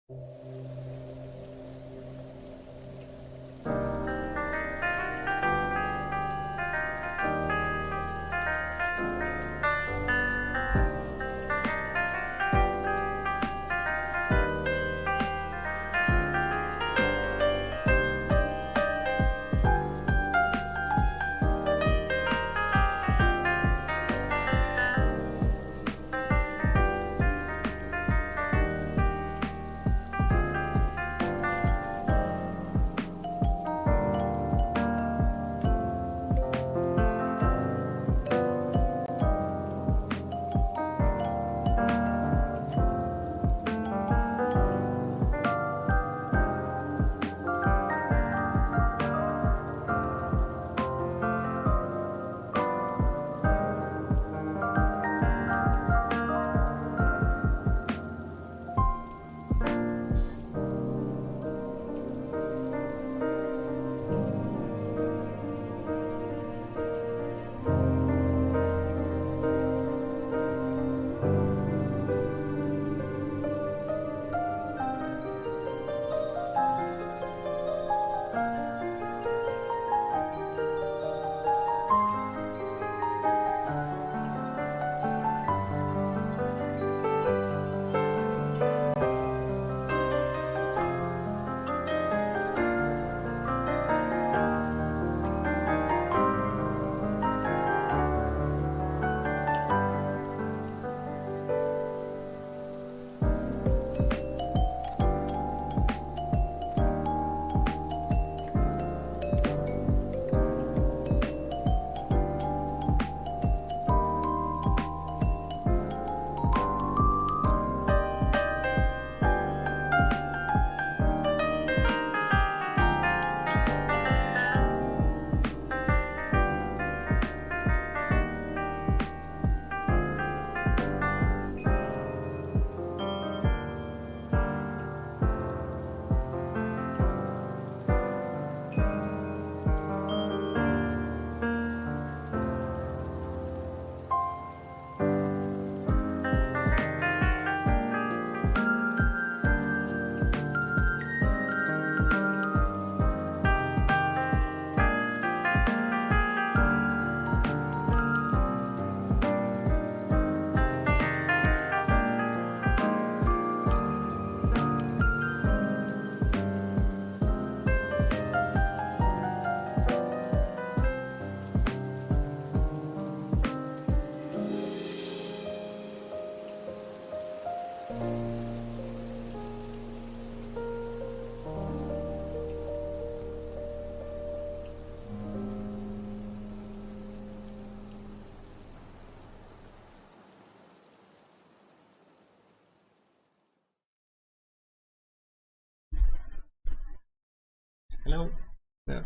Hello,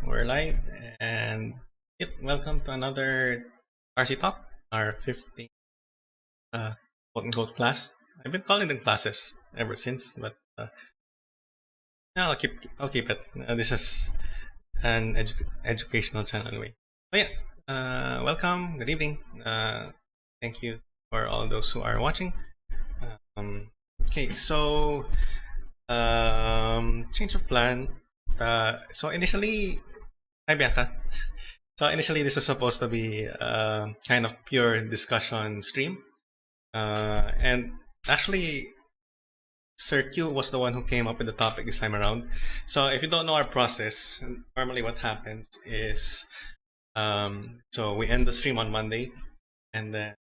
we're live, and yep, welcome to another Tarcy Talk, our 15th quote unquote class. I've been calling them classes ever since, but yeah, I'll keep it. This is an educational channel anyway. But yeah, welcome, good evening. Thank you for all those who are watching. Um, okay, so change of plan. So initially, hi Bianca. So initially, this was supposed to be kind of pure discussion stream, and actually, Sir Q was the one who came up with the topic this time around. So if you don't know our process, normally what happens is, so we end the stream on Monday, and then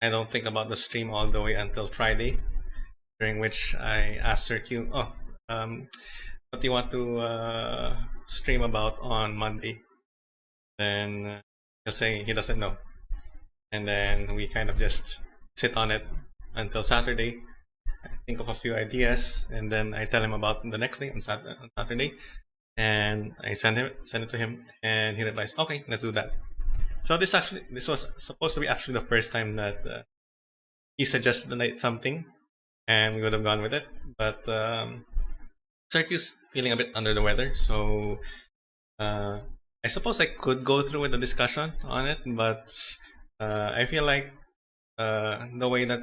I don't think about the stream all the way until Friday, during which I ask Sir Q, "Oh, what do you want to stream about on Monday?" Then he'll say he doesn't know, and then we kind of just sit on it until Saturday. I think of a few ideas, and then I tell him about the next day on Saturday, and I send it to him, and he replies, "Okay, let's do that." So this was supposed to be actually the first time that he suggested something, and we would have gone with it, but Sergio's feeling a bit under the weather, so I suppose I could go through with the discussion on it, but I feel like the way that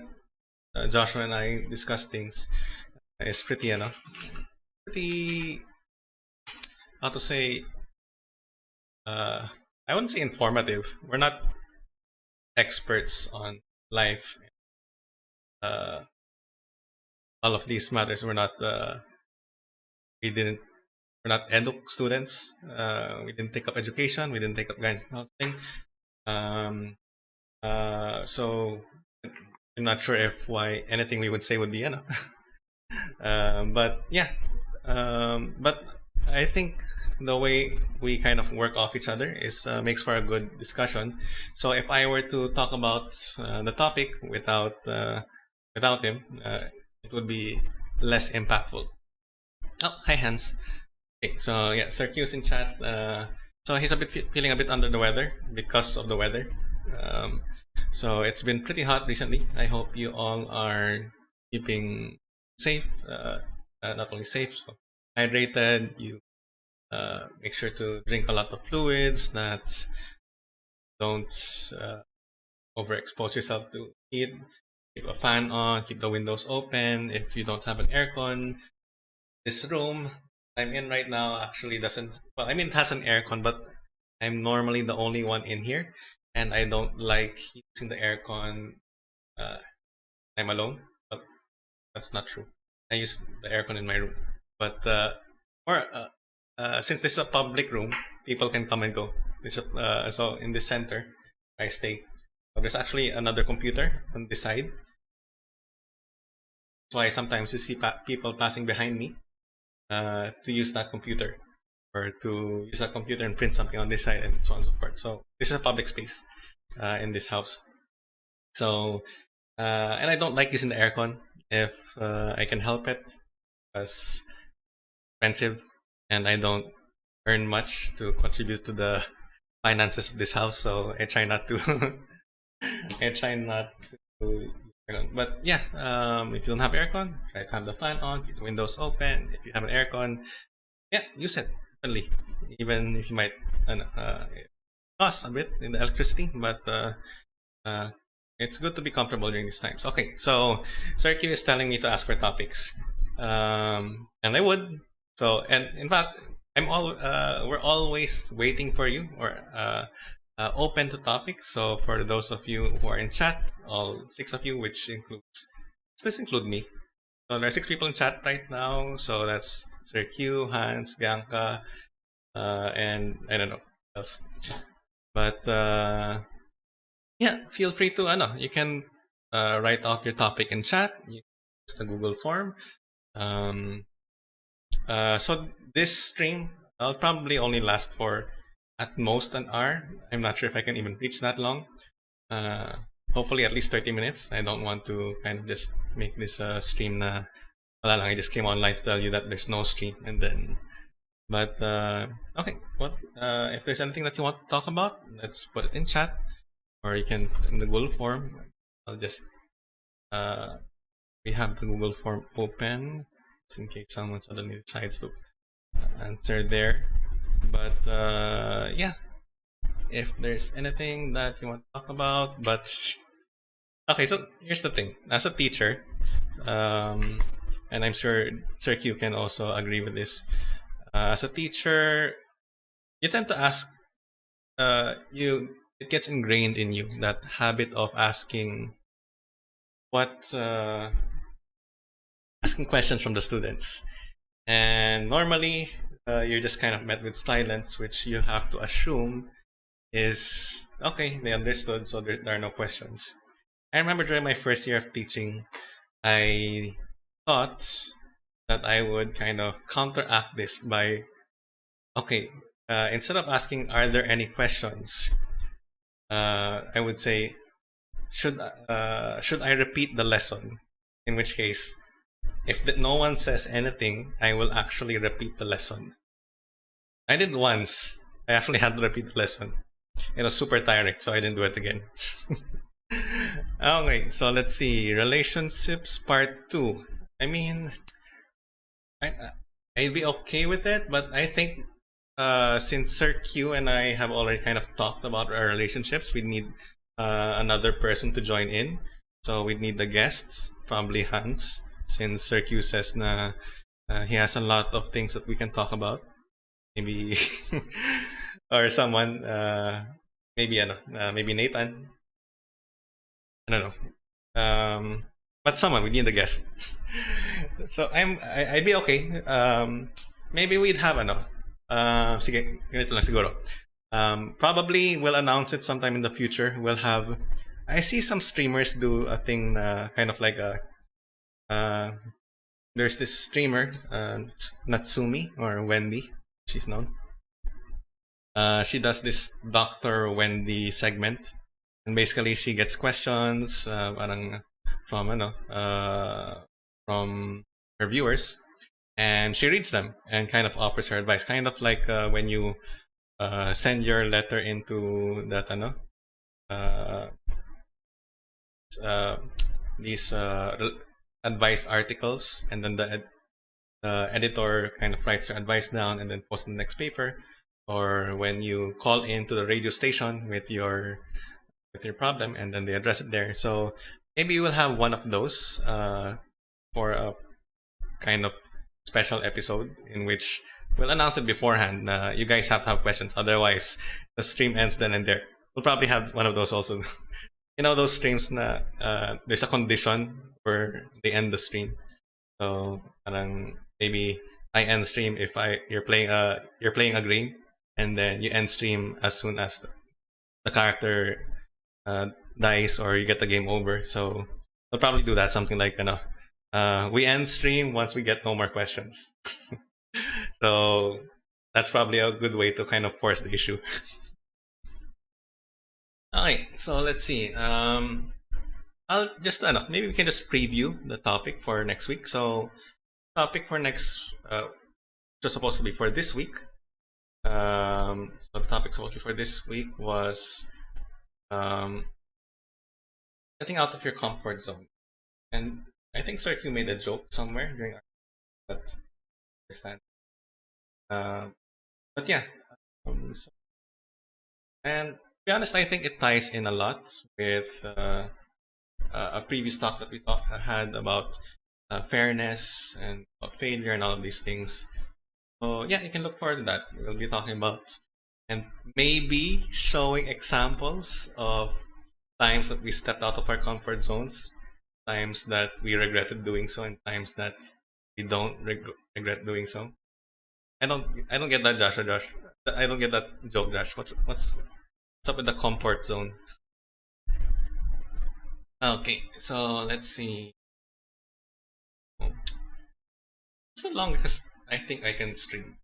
Joshua and I discuss things, is pretty, pretty, how to say, I wouldn't say informative. We're not experts on life. Uh, all of these matters. We didn't, we're not edu students. We didn't take up education. We didn't take up guidance and counseling. So I'm not sure if why anything we would say would be, but yeah, but I think the way we kind of work off each other is makes for a good discussion. So if I were to talk about the topic without him, it would be less impactful. Oh, hi Hans. Okay, so yeah, Sir Q's in chat. So he's a bit feeling a bit under the weather because of the weather. Um, so it's been pretty hot recently. I hope you all are keeping safe. Not only safe, so hydrated. You make sure to drink a lot of fluids. That don't overexpose yourself to heat. Keep a fan on. Keep the windows open. If you don't have an aircon, this room I'm in right now actually doesn't. Well, I mean, it has an aircon, but I'm normally the only one in here, and I don't like using the aircon. I'm alone, but that's not true. I use the aircon in my room, but or since this is a public room, people can come and go. So in this center, I stay. So there's actually another computer on this side. That's why sometimes you see people passing behind me to use that computer, or to use that computer and print something on this side, and so on and so forth. So this is a public space in this house. So and I don't like using the aircon if I can help it, because expensive, and I don't earn much to contribute to the finances of this house. So I try not to. I try not to. But yeah, if you don't have aircon, try to have the fan on, keep the windows open. If you have an aircon, yeah, use it definitely. Even if you might cost a bit in the electricity, but it's good to be comfortable during these times. Okay, so Sir Q is telling me to ask for topics, and I would. So, and in fact, we're always waiting for you, or open to topics. So for those of you who are in chat, all 6 of you, which includes, does this include me? So there are 6 people in chat right now. So that's Sir Q, Hans, Bianca, and I don't know what else. But yeah, feel free to, you can write out your topic in chat. You use the Google form. So this stream, I'll probably only last for at most an hour. I'm not sure if I can even reach that long. Hopefully at least 30 minutes. I don't want to kind of just make this stream na wala lang, I just came online to tell you that there's no stream, and then, but okay, what if there's anything that you want to talk about, let's put it in chat, or you can put it in the Google form. I'll just we have the Google form open just in case someone suddenly decides to answer there. But yeah, if there's anything that you want to talk about, but okay, so here's the thing. As a teacher, and I'm sure Sir Q can also agree with this. As a teacher, you tend to ask. It gets ingrained in you, that habit of asking asking questions from the students, and normally you're just kind of met with silence, which you have to assume is okay, they understood, so there are no questions. I remember during my first year of teaching, I thought that I would kind of counteract this by, okay, instead of asking, are there any questions? I would say, should I repeat the lesson? In which case, if no one says anything, I will actually repeat the lesson. I did once. I actually had to repeat the lesson. It was super tiring, so I didn't do it again. Okay, so let's see. Relationships part 2. I mean, I'd be okay with it, but I think since Sir Q and I have already kind of talked about our relationships, we need another person to join in. So we need the guests, probably Hans, since Sir Q says na he has a lot of things that we can talk about. Maybe or someone, maybe Nathan. I don't know. But someone we need a guest. So I'd be okay. Maybe we'd have ano. Sige, ganito lang siguro. Probably we'll announce it sometime in the future. We'll have. I see some streamers do a thing, kind of like a. Uh, there's this streamer, Natsumi or Wendy, she's known. She does this Dr. Wendy segment, and basically she gets questions, parang from from her viewers, and she reads them and kind of offers her advice, kind of like when you send your letter into that uh, uh, these advice articles, and then the editor kind of writes your advice down and then posts in the next paper, or when you call into the radio station with your problem and then they address it there. So maybe we'll have one of those for a kind of special episode in which we'll announce it beforehand. You guys have to have questions, otherwise the stream ends then and there. We'll probably have one of those also. You know those streams na there's a condition where they end the stream. So parang maybe I end stream if you're playing a game, and then you end stream as soon as the character dies or you get the game over. So we'll probably do that, something like we end stream once we get no more questions. So that's probably a good way to kind of force the issue. Okay, so let's see. I'll just maybe we can just preview the topic for next week. So topic for next just supposed to be for this week. So the topic supposed to be for this week was getting out of your comfort zone. And I think Sir Q made a joke somewhere during our, but understand. But yeah, and to be honest, I think it ties in a lot with a previous talk that we had about fairness and about failure and all of these things. So yeah, you can look forward to that. We'll be talking about and maybe showing examples of times that we stepped out of our comfort zones, times that we regretted doing so, and times that we don't regret doing so. I don't get that, Josh. I don't get that joke, Josh. What's up with the comfort zone? Okay, so let's see. It's the longest I think I can stream.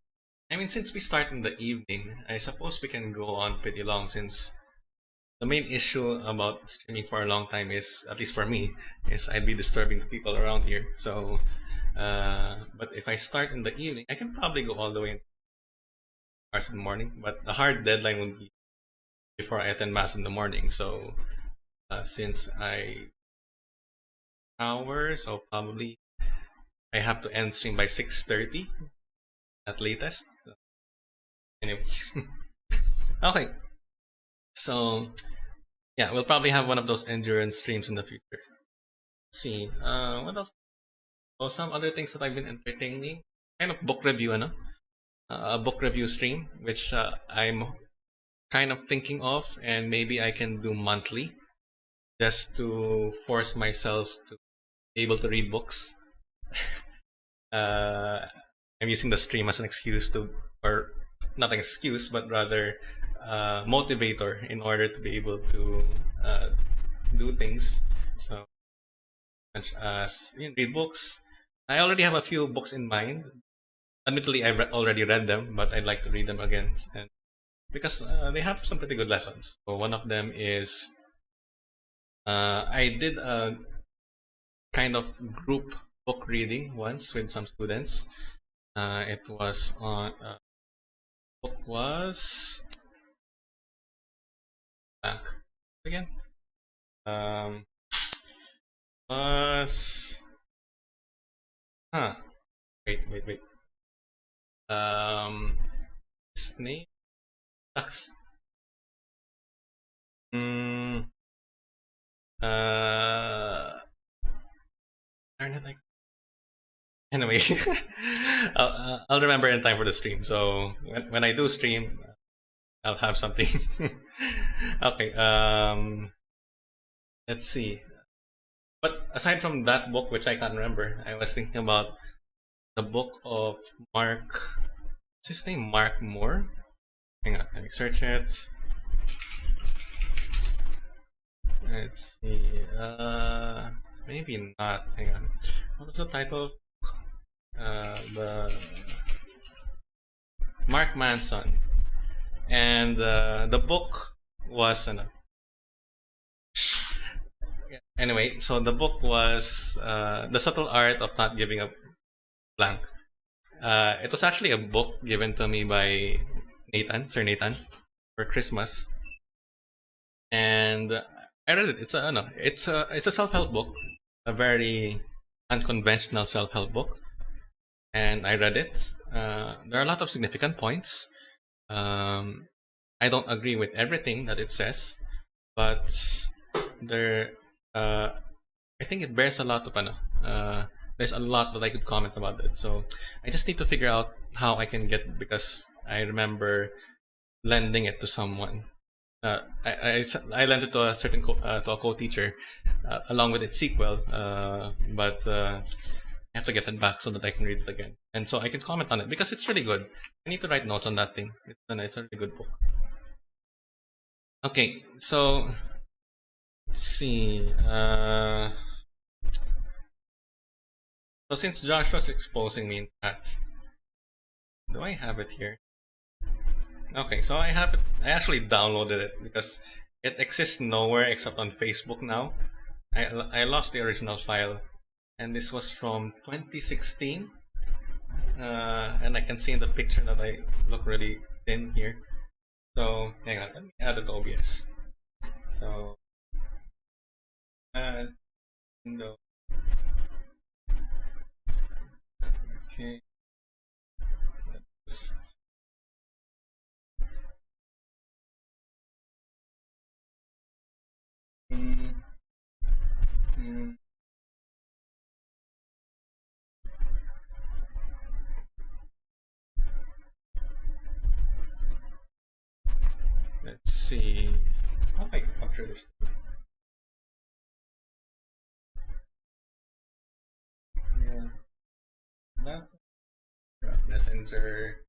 I mean, since we start in the evening, I suppose we can go on pretty long, since the main issue about streaming for a long time is, at least for me, is I'd be disturbing the people around here. So, but if I start in the evening, I can probably go all the way in hours in the morning. But the hard deadline would be before I attend mass in the morning. So, since so probably I have to end stream by 6:30 at latest. Anyway, okay. So yeah, we'll probably have one of those endurance streams in the future. Let's see, what else? Oh, some other things that I've been entertaining. Kind of book review, a book review stream, which I'm kind of thinking of, and maybe I can do monthly, just to force myself to be able to read books. I'm using the stream as an excuse to, or not an excuse, but rather motivator in order to be able to do things. So, such as read books. I already have a few books in mind. Admittedly, already read them, but I'd like to read them again, and because they have some pretty good lessons. So one of them is I did a kind of group book reading once with some students. It was on book was back again. Was wait. His name sucks. Mm, darn it, Anyway, I'll remember in time for the stream. So when I do stream, I'll have something. Okay. Let's see. But aside from that book, which I can't remember, I was thinking about the book of Mark. What's his name? Mark Moore. Hang on, let me search it. Let's see. Maybe not. Hang on. What was the title? The Mark Manson, and the book was anyway. So the book was The Subtle Art of Not Giving Up Blank. It was actually a book given to me by Sir Nathan, for Christmas, and I read it. It's a self help book, a very unconventional self help book, and I read it. There are a lot of significant points. Um, I don't agree with everything that it says, but there, I think it bears a lot of there's a lot that I could comment about it. So I just need to figure out how I can get it, because I remember lending it to someone. I lent it to a certain to a co-teacher, along with its sequel, but I have to get it back so that I can read it again, and so I can comment on it because it's really good. I need to write notes on that thing. It's a really good book. Okay, so let's see. So since Josh was exposing me in chat, do I have it here? Okay, so I have it. I actually downloaded it because it exists nowhere except on Facebook now. I lost the original file, and this was from 2016. And I can see in the picture that I look really thin here. So hang on, let me add it to OBS. So add window. Okay. Mm, mm. Let's see. How do I capture this? Yeah. That messenger.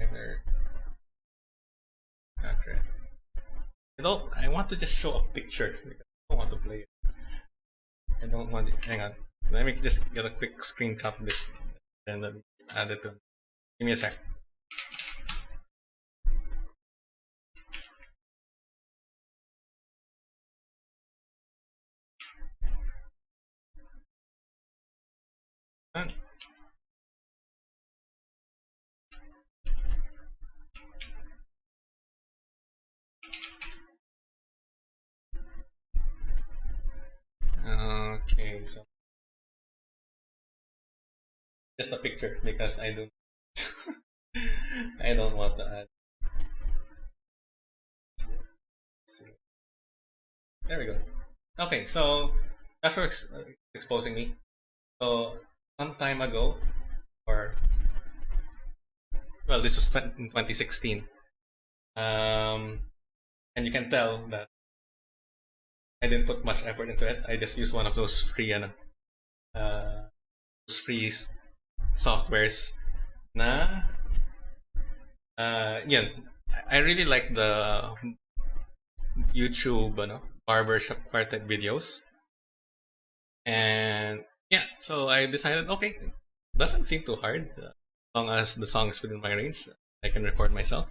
Either capture it. I want to just show a picture because I don't want to play it. I don't want it. Hang on. Let me just get a quick screen cap of this and then add it to. Give me a sec. Okay, so just a picture because I don't I don't want to add. There we go. Okay, so that's for exposing me. So some time ago, or well, this was in 2016, and you can tell that I didn't put much effort into it. I just used one of those free softwares. Yeah, I really like the YouTube, barbershop quartet videos, and yeah, so I decided, okay, doesn't seem too hard, as long as the song is within my range. I can record myself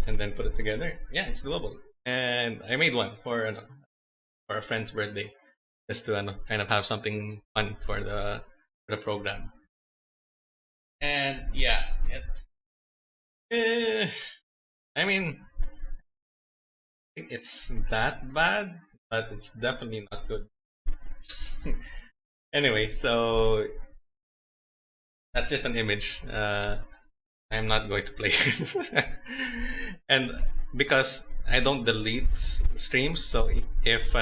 and then put it together. Yeah, it's doable, and I made one for a friend's birthday, just to kind of have something fun for the program. And yeah, I mean, I think it's that bad, but it's definitely not good. Anyway, so that's just an image. I'm not going to play it. And because I don't delete streams, so if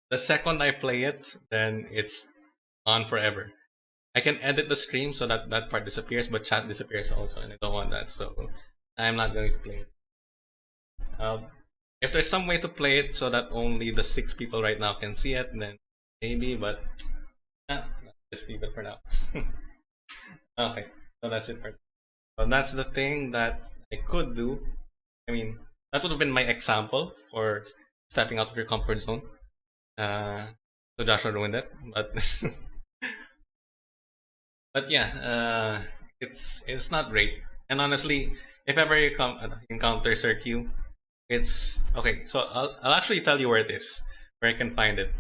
the second I play it, then it's on forever. I can edit the stream so that that part disappears, but chat disappears also, and I don't want that, so I'm not going to play it. Um, if there's some way to play it so that only the 6 people right now can see it, then maybe, but just leave it for now. Okay, so that's it for. Well, that's the thing that I could do. I mean, that would have been my example for stepping out of your comfort zone. So Joshua ruined it, but but yeah, it's not great. And honestly, if ever you encounter Sir Q, it's okay. So I'll actually tell you where it is, where I can find it.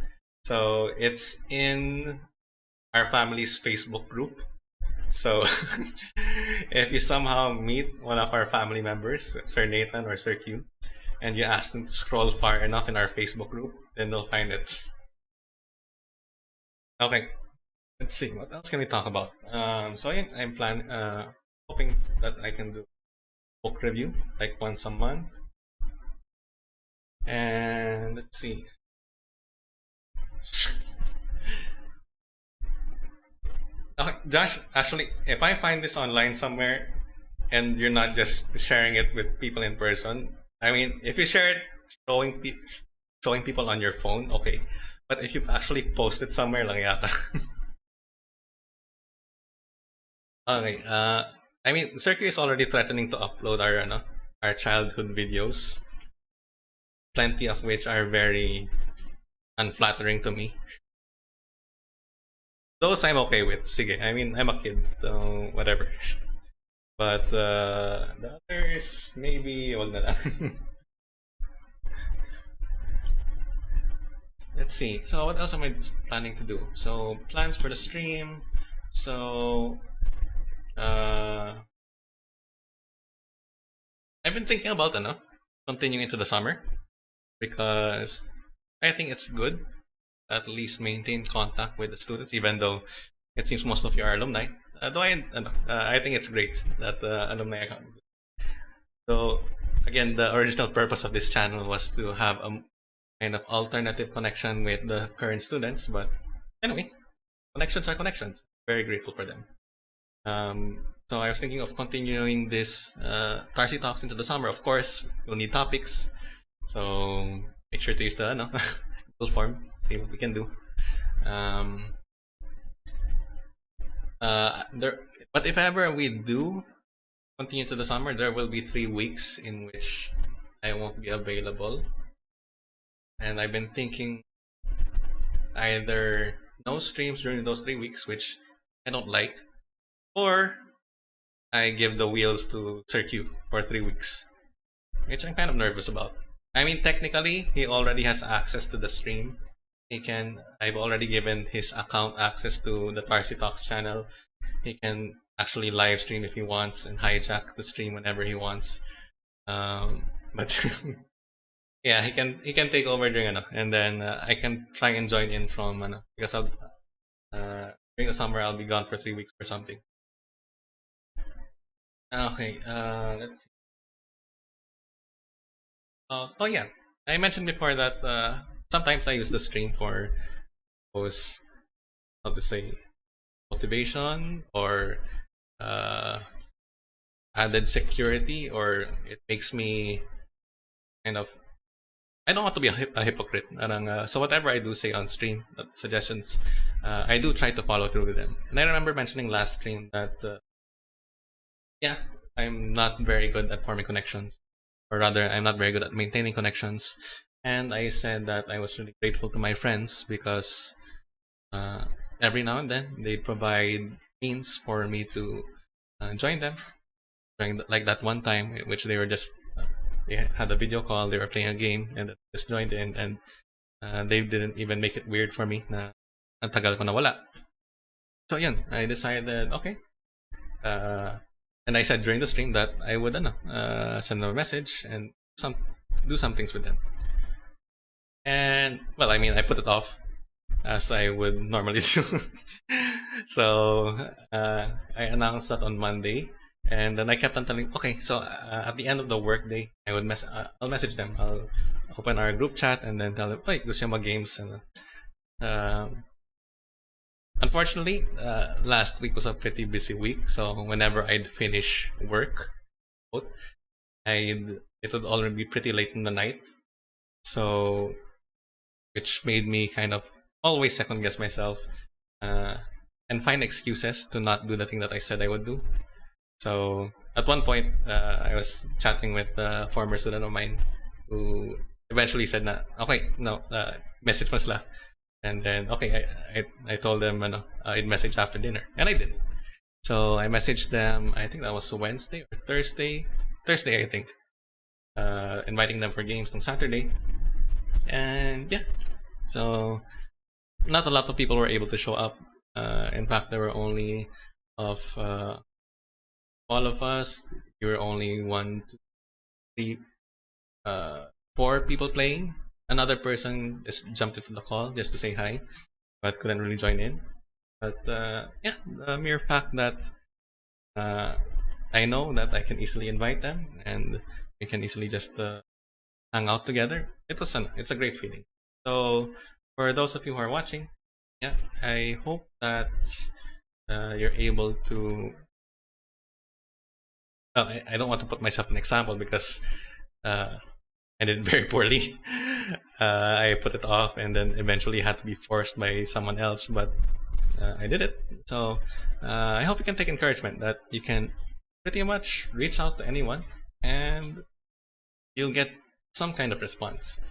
So it's in our family's Facebook group. So if you somehow meet one of our family members, Sir Nathan or Sir Q, and you ask them to scroll far enough in our Facebook group, then they'll find it. Okay, let's see, what else can we talk about? So I'm hoping that I can do book review like once a month. And let's see. Okay, Josh, actually, if I find this online somewhere and you're not just sharing it with people in person, I mean, if you share it showing people on your phone, okay. But if you actually post it somewhere, lang yata. Okay, I mean, Circuit is already threatening to upload our childhood videos, plenty of which are very unflattering to me. Those I'm okay with. Sige, I mean, I'm a kid, so whatever. But the others, maybe, wag na lang. Let's see. So what else am I planning to do? So plans for the stream. So I've been thinking about continuing into the summer because I think it's good at least maintain contact with the students, even though it seems most of you are alumni. Though I think it's great that alumni are coming. So again, the original purpose of this channel was to have a kind of alternative connection with the current students, but anyway, connections are connections. Very grateful for them. So I was thinking of continuing this Tarcy Talks into the summer. Of course, we'll need topics, so make sure to use the Google form. See what we can do. But if ever we do continue to the summer, there will be 3 weeks in which I won't be available, and I've been thinking either no streams during those 3 weeks, which I don't like, or I give the wheels to Sir Q for 3 weeks, which I'm kind of nervous about. I mean, technically, he already has access to the stream. I've already given his account access to the Tarcy Talks channel. He can actually live stream if he wants and hijack the stream whenever he wants. But yeah, he can take over during and then I can try and join in from because during the summer I'll be gone for 3 weeks or something. Okay, let's see. Oh yeah, I mentioned before that sometimes I use the stream for those, how to say, motivation or added security, or it makes me kind of, I don't want to be a hypocrite. So whatever I do say on stream, suggestions, I do try to follow through with them. And I remember mentioning last stream that yeah, I'm not very good at forming connections, or rather, I'm not very good at maintaining connections. And I said that I was really grateful to my friends because every now and then they provide means for me to join them. Like that one time, which they were just they had a video call, they were playing a game, and just joined in, and they didn't even make it weird for me na ang tagal ko nawala. So yun, I decided okay. And I said during the stream that I would send them a message and do some things with them. And well, I mean, I put it off as I would normally do. So I announced that on Monday, And then I kept on telling, okay, so at the end of the workday, I'll message them. I'll open our group chat and then tell them, hey, gusto nyo mag-games. And, unfortunately, last week was a pretty busy week. So whenever I'd finish work, it would already be pretty late in the night. So, which made me kind of always second guess myself uh, and find excuses to not do the thing that I said I would do. So at one point, I was chatting with a former student of mine who eventually said, na, okay, no, message mo sila. And then, okay, I told them I'd message after dinner. And I did. So I messaged them, I think that was a Wednesday or Thursday. Thursday, I think. Inviting them for games on Saturday. And yeah, so not a lot of people were able to show up. In fact, there were only of all of us. We were only one, two, three, four people playing. Another person just jumped into the call just to say hi, but couldn't really join in. But yeah, the mere fact that I know that I can easily invite them and we can easily just hang out together. It's a great feeling. So for those of you who are watching, yeah, I hope that you're able to. I don't want to put myself an example because I did very poorly. I put it off and then eventually had to be forced by someone else, but I did it. So I hope you can take encouragement that you can pretty much reach out to anyone and you'll get some kind of response.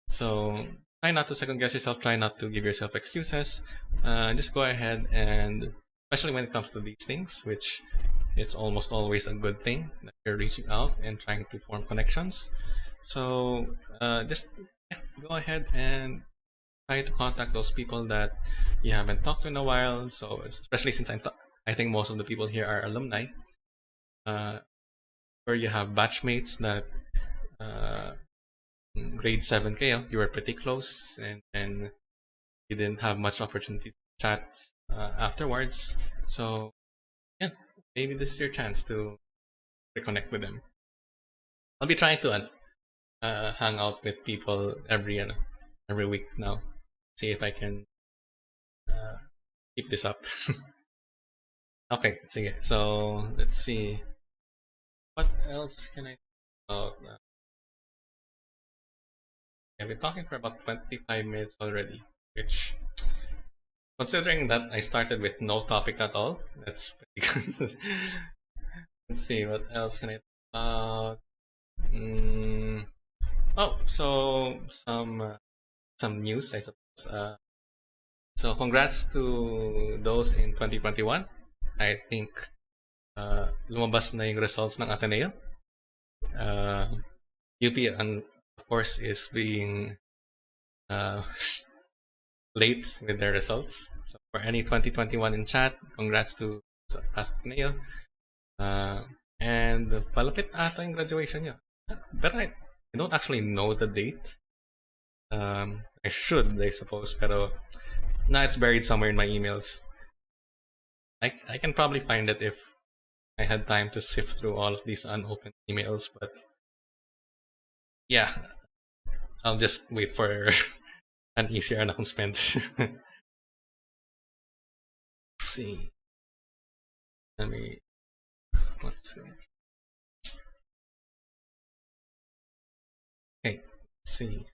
So try not to second guess yourself, try not to give yourself excuses. Just go ahead and, especially when it comes to these things, which it's almost always a good thing that you're reaching out and trying to form connections. So just go ahead and try to contact those people that you haven't talked to in a while. So especially since I think most of the people here are alumni, where you have batchmates that grade 7 kayo, you were pretty close and you didn't have much opportunity to chat afterwards. So yeah, maybe this is your chance to reconnect with them. I'll be trying to hang out with people every week now. See if I can keep this up. Okay, sige. So let's see. What else can I talk about? I've been talking for about 25 minutes already, which, considering that I started with no topic at all, that's pretty good. Let's see, what else can I talk about? Oh, so some news, I suppose. So congrats to those in 2021. I think lumabas na yung results ng Ateneo. UP, and of course, is being late with their results. So for any 2021 in chat, congrats to past Ateneo. And palapit ata yung graduation niya. But I don't actually know the date. I should, I suppose, pero now it's buried somewhere in my emails. I can probably find it if I had time to sift through all of these unopened emails, but yeah, I'll just wait for an easier announcement. Let's see. Let's see. Okay, let's see.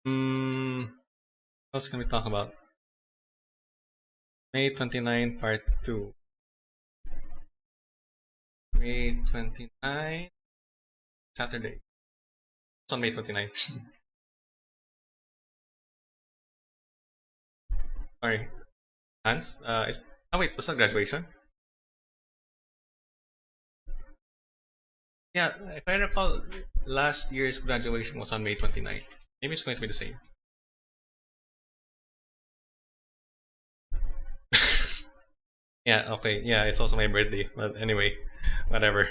What else can we talk about? May 29, part 2. May 29, Saturday. It's on May 29th. Sorry. Hans? Wait, was that graduation? Yeah, if I recall, last year's graduation was on May 29th. Maybe it's going to be the same. Yeah, okay. Yeah, it's also my birthday. But anyway, whatever.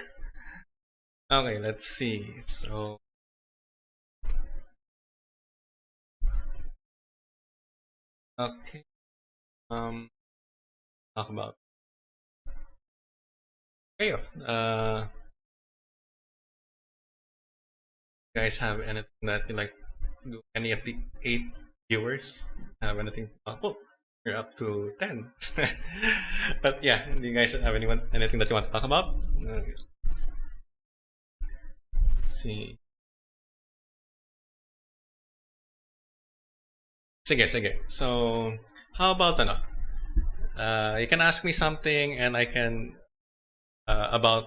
Okay, let's see. So, okay. Talk about. Kayo, you guys have anything that you like? Do any of the 8 viewers have anything? Oh, you're up to 10. But yeah, do you guys have anything that you want to talk about? Let's see. Sige, sige. So, how about ano? You can ask me something and I can about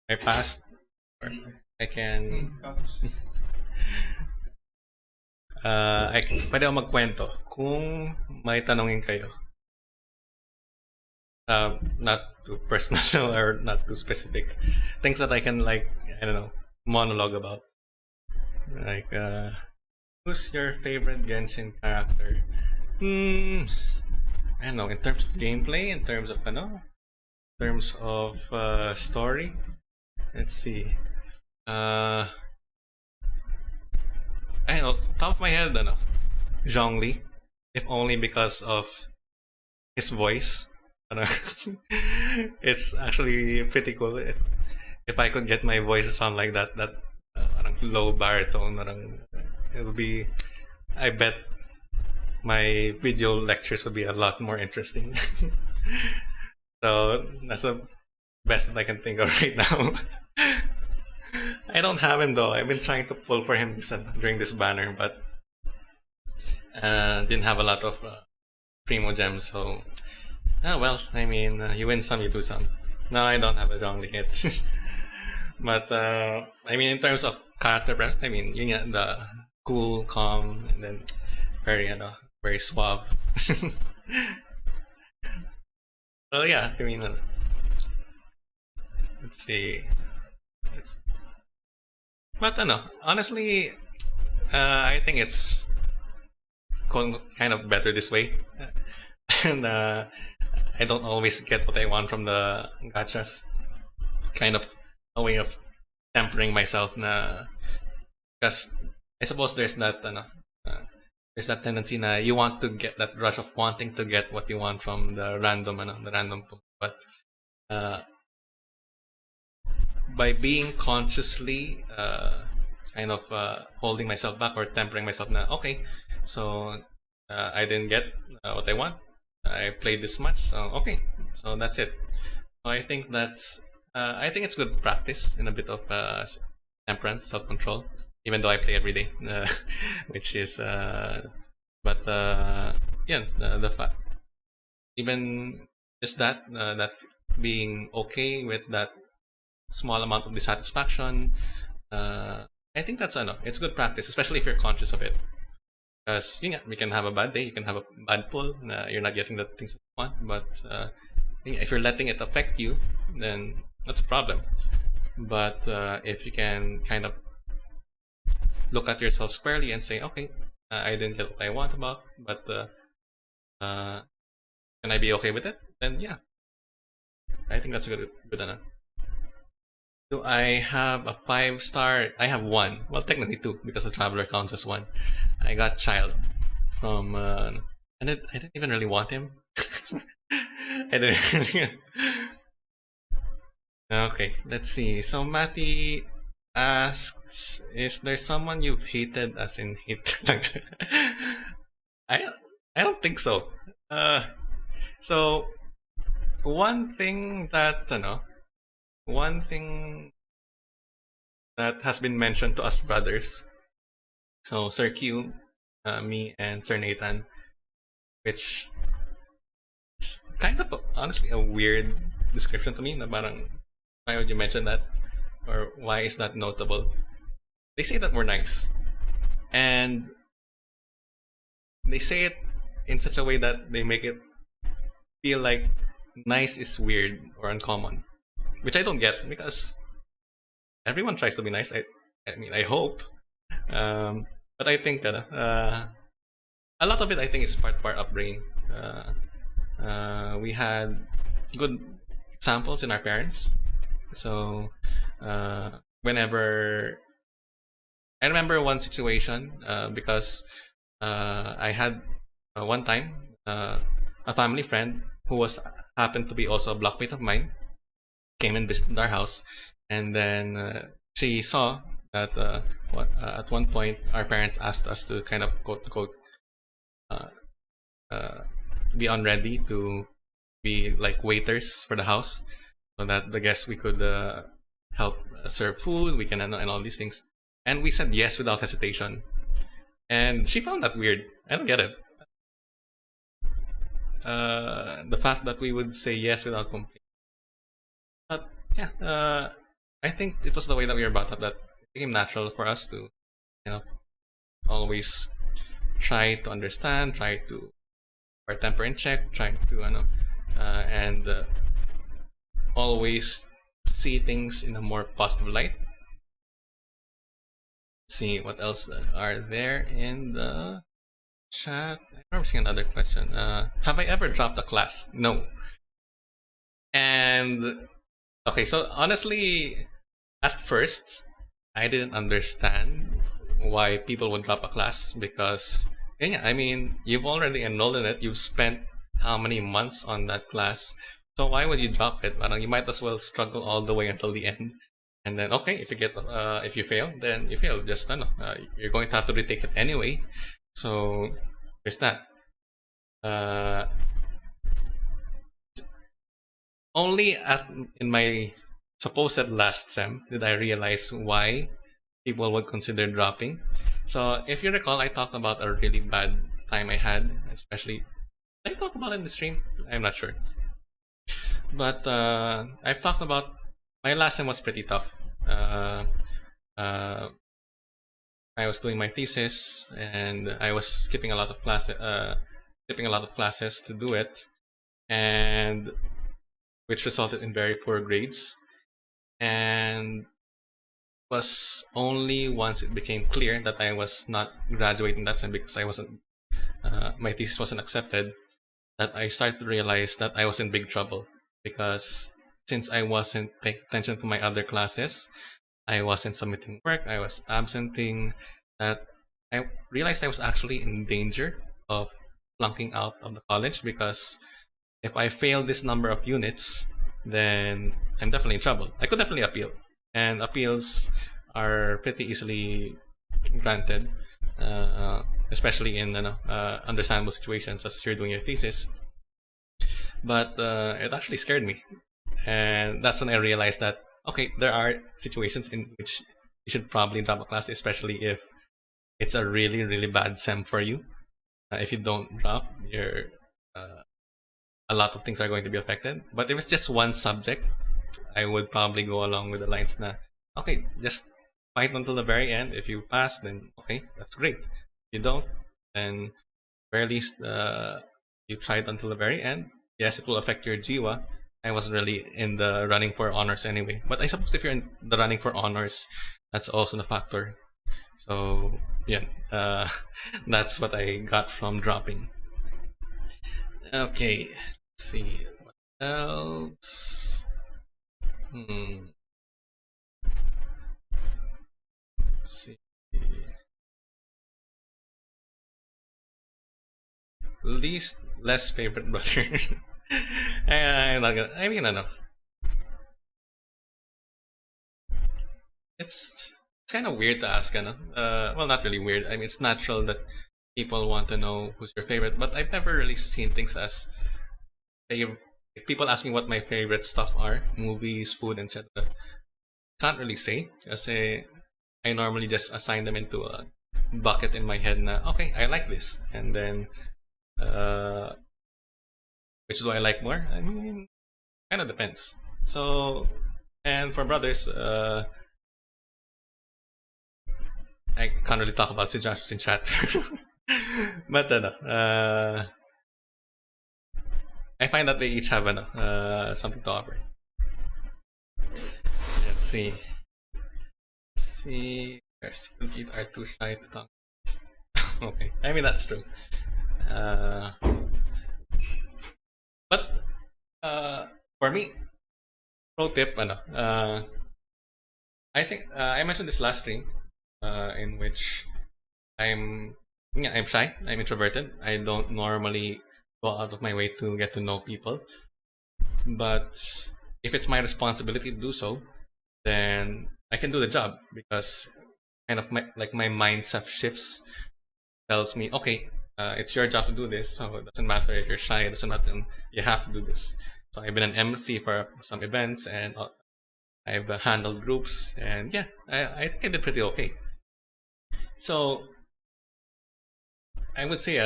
my past. Or I can pwede ako magkwento kung may tanongin kayo. Not too personal or not too specific. Things that I can like, I don't know, monologue about. Like, who's your favorite Genshin character? I don't know, in terms of gameplay, in terms of story. Let's see. I don't know, top of my head, Zhongli, if only because of his voice. It's actually pretty cool if I could get my voice to sound like that low baritone, it would be. I bet my video lectures would be a lot more interesting. So that's the best that I can think of right now. I don't have him though. I've been trying to pull for him during this banner, but didn't have a lot of primo gems. So, well, I mean, you win some, you do some. No, I don't have a wrong hit. But I mean, in terms of character, I mean, you get the cool, calm, and then very suave. So yeah, I mean, let's see. But honestly, I think it's kind of better this way, and I don't always get what I want from the gachas. Kind of a way of tempering myself, because I suppose there's that tendency na you want to get that rush of wanting to get what you want from the random post, but by being consciously holding myself back or tempering myself na okay, so I didn't get what I want. I played this much, so okay, so that's it. So I think it's good practice and a bit of temperance, self-control. Even though I play every day, which is, but yeah, the fact, even just that being okay with that small amount of dissatisfaction, I think that's it's good practice, especially if you're conscious of it. Because we can have a bad day, you can have a bad pull, you're not getting the things that you want, but if you're letting it affect you, then that's a problem. But if you can kind of look at yourself squarely and say, okay, I didn't get what I want about, but can I be okay with it? Then yeah, I think that's a good enough. Do I have a 5-star? I have one. Well, technically 2 because the traveler counts as 1. I got Child from, and I didn't even really want him. I didn't really. Okay, let's see. So Matty asks, is there someone you've hated as in hate? I don't think so. So one thing that has been mentioned to us brothers, so Sir Q, me, and Sir Nathan, which is kind of honestly a weird description to me. Na parang, why would you mention that? Or why is that notable? They say that we're nice, and they say it in such a way that they make it feel like nice is weird or uncommon, which I don't get because everyone tries to be nice. I mean, I hope, but I think a lot of it I think is part of our upbringing. We had good examples in our parents, so whenever I remember one situation, because I had one time a family friend who happened to be also a blockmate of mine, came and visited our house, and then she saw that at one point our parents asked us to kind of quote unquote uh, uh, be on ready to be like waiters for the house, so that the guests we could help serve food, we can and all these things. And we said yes without hesitation. And she found that weird. I don't get it. The fact that we would say yes without complaint. But yeah, I think it was the way that we were brought up that it became natural for us to, always try to understand, try to our temper in check, try to, and always see things in a more positive light. Let's see what else are there in the chat. I remember seeing another question. Have I ever dropped a class? No. And okay, so honestly, at first, I didn't understand why people would drop a class because, yeah, I mean, you've already enrolled in it. You've spent how many months on that class. So why would you drop it? You might as well struggle all the way until the end. And then, okay, if you fail, then you fail. Just, you're going to have to retake it anyway. So there's that. Only in my supposed last sem did I realize why people would consider dropping. So if you recall, I talked about a really bad time I had, especially I talked about it in the stream. I'm not sure, but I've talked about my last sem was pretty tough. I was doing my thesis and I was skipping a lot of classes to do it, and which resulted in very poor grades. And was only once it became clear that I was not graduating that time because I wasn't, my thesis wasn't accepted, that I started to realize that I was in big trouble. Because since I wasn't paying attention to my other classes, I wasn't submitting work, I was absenting, that I realized I was actually in danger of flunking out of the college because if I fail this number of units, then I'm definitely in trouble. I could definitely appeal, and appeals are pretty easily granted, especially in understandable situations, as you're doing your thesis. But it actually scared me, and that's when I realized that okay, there are situations in which you should probably drop a class, especially if it's a really really bad sem for you. If you don't drop, you're a lot of things are going to be affected. But if it's just one subject, I would probably go along with the lines na, okay, just fight until the very end. If you pass, then okay, that's great. If you don't, then very least you tried until the very end. Yes, it will affect your jiwa. I wasn't really in the running for honors anyway. But I suppose if you're in the running for honors, that's also a factor. So yeah, that's what I got from dropping. Okay, let's see what else. Let's see. Least less favorite brother. I'm not gonna. I mean, I know. It's kind of weird to ask, well, not really weird. I mean, it's natural that people want to know who's your favorite, but I've never really seen things as favorite. If people ask me what my favorite stuff are, movies, food, etc., can't really say. Kasi I normally just assign them into a bucket in my head. Na okay, I like this, and then which do I like more? I mean, kind of depends. So, and for brothers, I can't really talk about suggestions in chat. But I find that they each have something to offer. Let's see. People are too shy to talk. Okay, I mean that's true. But for me, pro tip, I think I mentioned this last stream, in which I'm shy. I'm introverted. I don't normally go out of my way to get to know people. But if it's my responsibility to do so, then I can do the job because kind of my mindset shifts, tells me, okay, it's your job to do this, so it doesn't matter if you're shy, it doesn't matter, you have to do this. So I've been an MC for some events, and I've handled groups, and yeah, I think I did pretty okay. So I would say,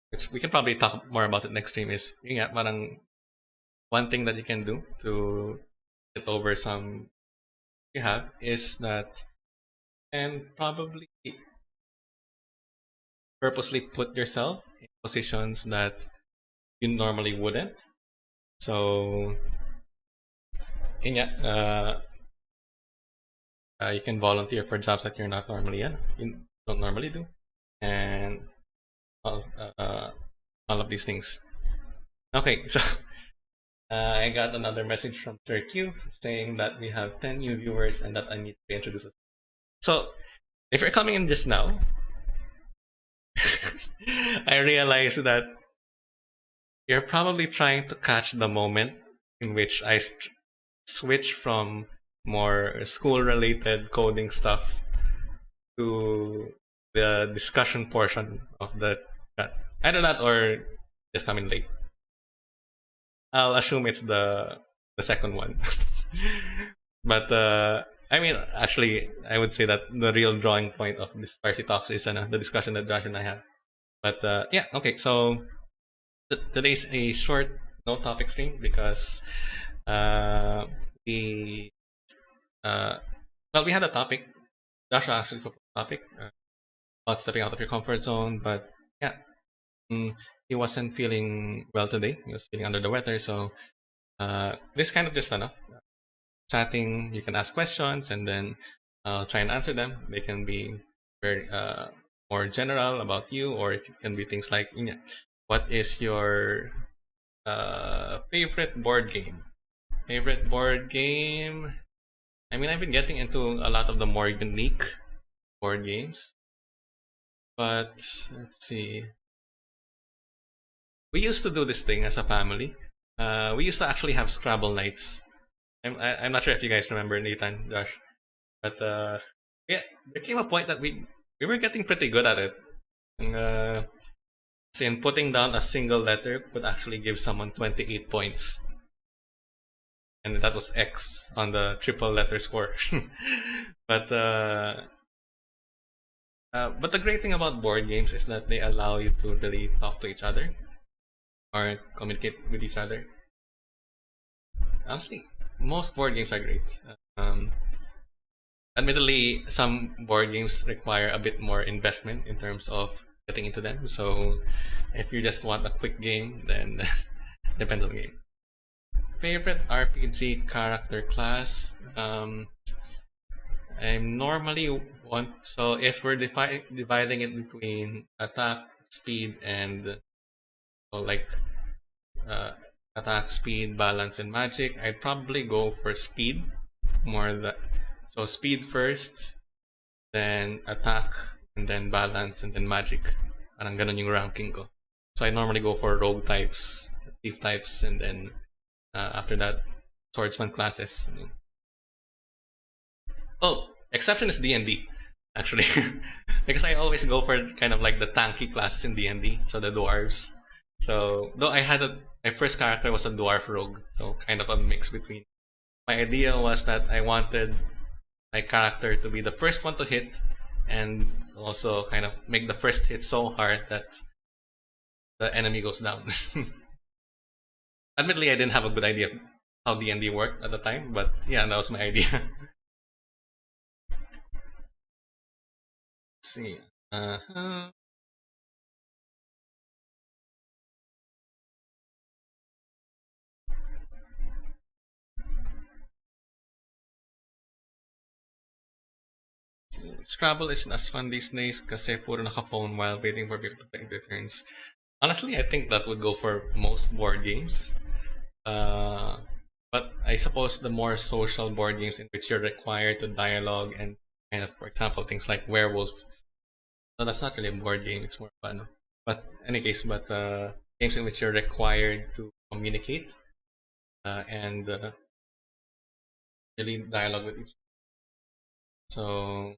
which we can probably talk more about it next stream, is yeah, parang one thing that you can do to get over some you have is that, and probably purposely put yourself in positions that you normally wouldn't. So, yeah, you can volunteer for jobs that you're not normally in, you don't normally do, and all, of these things. Okay, so I got another message from Sir Q saying that we have 10 new viewers and that I need to introduce us. So, if you're coming in just now, I realize that you're probably trying to catch the moment in which I switch from more school-related coding stuff to the discussion portion of the chat. Either that or just coming late. I'll assume it's the second one. But I mean, actually, I would say that the real drawing point of this Tarcy Talks is the discussion that Josh and I had. But yeah, okay. So today's a short no topic stream because we well, we had a topic. Joshua actually proposed a topic about stepping out of your comfort zone, but yeah, he wasn't feeling well today. He was feeling under the weather, so this kind of just chatting. You can ask questions and then try and answer them. They can be very more general about you, or it can be things like, what is your favorite board game? Favorite board game? I mean, I've been getting into a lot of the more unique board games, but let's see. We used to do this thing as a family. We used to actually have Scrabble nights. I'm not sure if you guys remember, Nathan, Josh, but yeah, there came a point that we were getting pretty good at it. And, in putting down a single letter could actually give someone 28 points, and that was X on the triple letter score. But the great thing about board games is that they allow you to really talk to each other or communicate with each other. Honestly, most board games are great. Admittedly, some board games require a bit more investment in terms of getting into them. So, if you just want a quick game, then depends on the game. Favorite RPG character class? I'm normally one. So, if we're dividing it between attack, speed, and like attack, speed, balance, and magic, I'd probably go for speed more than. So speed first, then attack, and then balance, and then magic. Parang ganun yung ranking ko. So I normally go for rogue types, thief types, and then after that, swordsman classes. Oh, exception is D&D, actually. Because I always go for kind of like the tanky classes in D&D, so the dwarves. So, though I had my first character was a dwarf rogue, so kind of a mix between. My idea was that I wanted my character to be the first one to hit, and also kind of make the first hit so hard that the enemy goes down. Admittedly, I didn't have a good idea of how D&D worked at the time, but yeah, that was my idea. Let's see. Scrabble isn't as fun these days kasi puro naka-phone while waiting for people to take their turns. Honestly, I think that would go for most board games. But I suppose the more social board games in which you're required to dialogue and kind of, for example, things like Werewolf. No, that's not really a board game, it's more fun. But in any case, games in which you're required to communicate, and really dialogue with each. So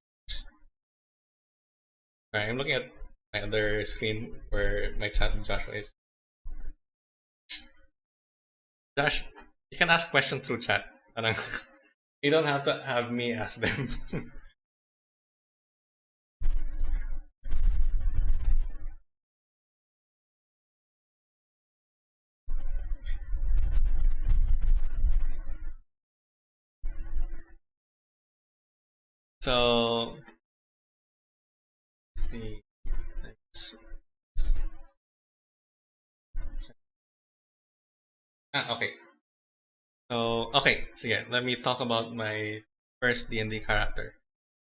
I'm looking at my other screen where my chat with Joshua is. Josh, you can ask questions through chat. Parang, you don't have to have me ask them. So let's see. Let's- okay. So yeah, let me talk about my first D&D character.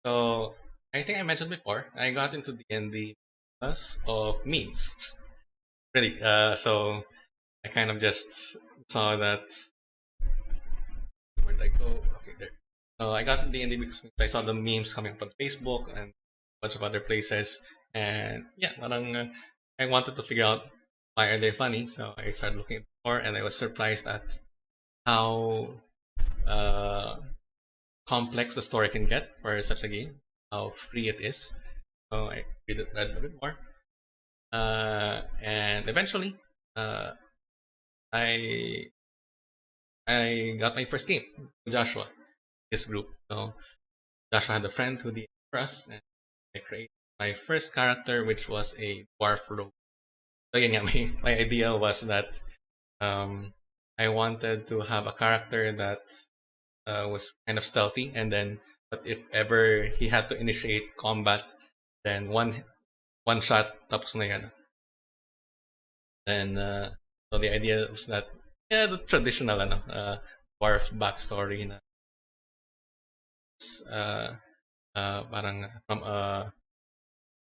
So I think I mentioned before, I got into D&D because of memes. Really. So I kind of just saw that. Where'd I go? Okay, there. So I got into D&D because I saw the memes coming up on Facebook and a bunch of other places, and yeah, parang, I wanted to figure out why are they funny. So I started looking more, and I was surprised at how uh, complex the story can get for such a game, how free it is. So I read a bit more, and eventually, uh, I I got my first game with Joshua, his group. So Joshua had a friend who did for us, and I created my first character, which was a dwarf rogue. So yeah, my idea was that um, I wanted to have a character that was kind of stealthy, and then but if ever he had to initiate combat, then one shot tapos na yan. And so the idea was that yeah, the traditional dwarf backstory na uh, parang from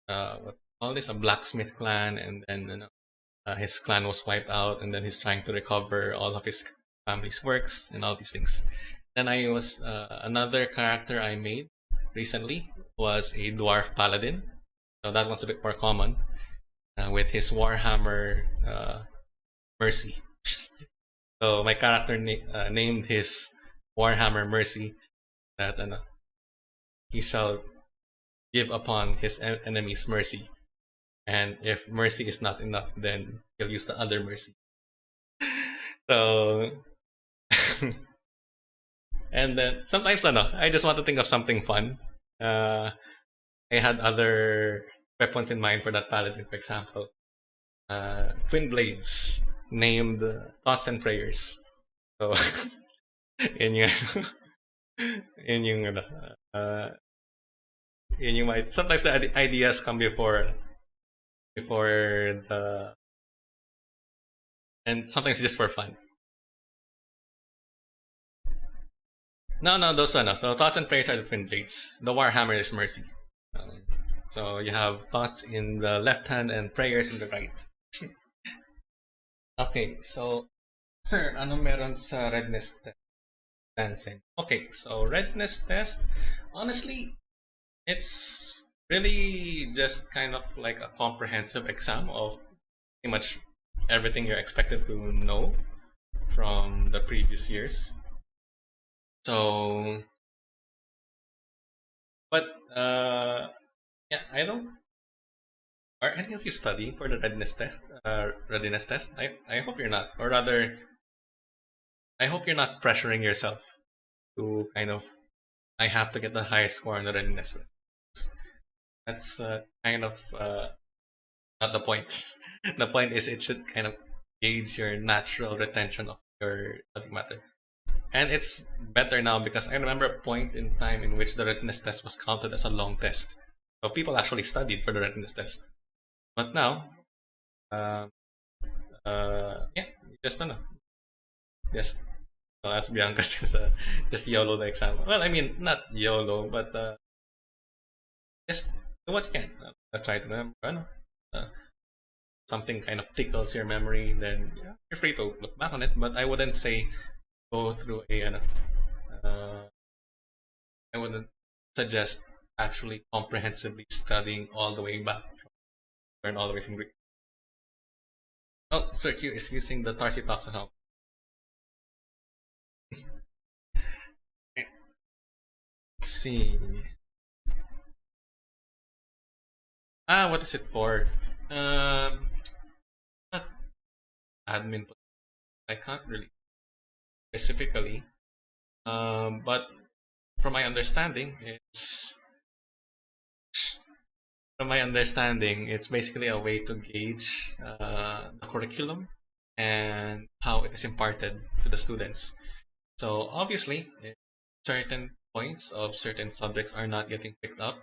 what all this a blacksmith clan, and then his clan was wiped out, and then he's trying to recover all of his family's works and all these things. Then I was another character I made recently was a dwarf paladin. So that one's a bit more common with his warhammer mercy. So my character named his warhammer mercy that he shall give upon his enemy's mercy, and if mercy is not enough, then he'll use the other mercy. So and then sometimes I just want to think of something fun. Uh, I had other weapons in mind for that paladin, for example. Twin blades named thoughts and prayers. So in yung in yung in yung might sometimes the ideas come before the and sometimes just for fun. No, those are no. So thoughts and prayers are the twin blades. The warhammer is mercy. Um, so you have thoughts in the left hand and prayers in the right. Okay, so sir, ano meron sa redness test? Dancing. Okay, so redness test. Honestly, it's really just kind of like a comprehensive exam of pretty much everything you're expected to know from the previous years. So, but yeah, I don't. Are any of you studying for the readiness test? Readiness test? I hope you're not, or rather, I hope you're not pressuring yourself to kind of. I have to get the highest score on the readiness test. That's kind of not the point. The point is it should kind of gauge your natural retention of your subject matter. And it's better now because I remember a point in time in which the readiness test was counted as a long test. So people actually studied for the readiness test. But now, uh, yeah, just just as Bianca says, just YOLO the exam. Well, I mean, not YOLO, but just do what you can. Try to remember. Something kind of tickles your memory, then yeah, you're free to look back on it. But I wouldn't say go through uh, I wouldn't suggest actually comprehensively studying all the way back, learn all the way from Greek. Oh, Sir Q is using the Tarcy Talks account. see. What is it for? Um, Not admin. I can't really specifically. But from my understanding, it's basically a way to gauge the curriculum and how it is imparted to the students. So obviously, if certain points of certain subjects are not getting picked up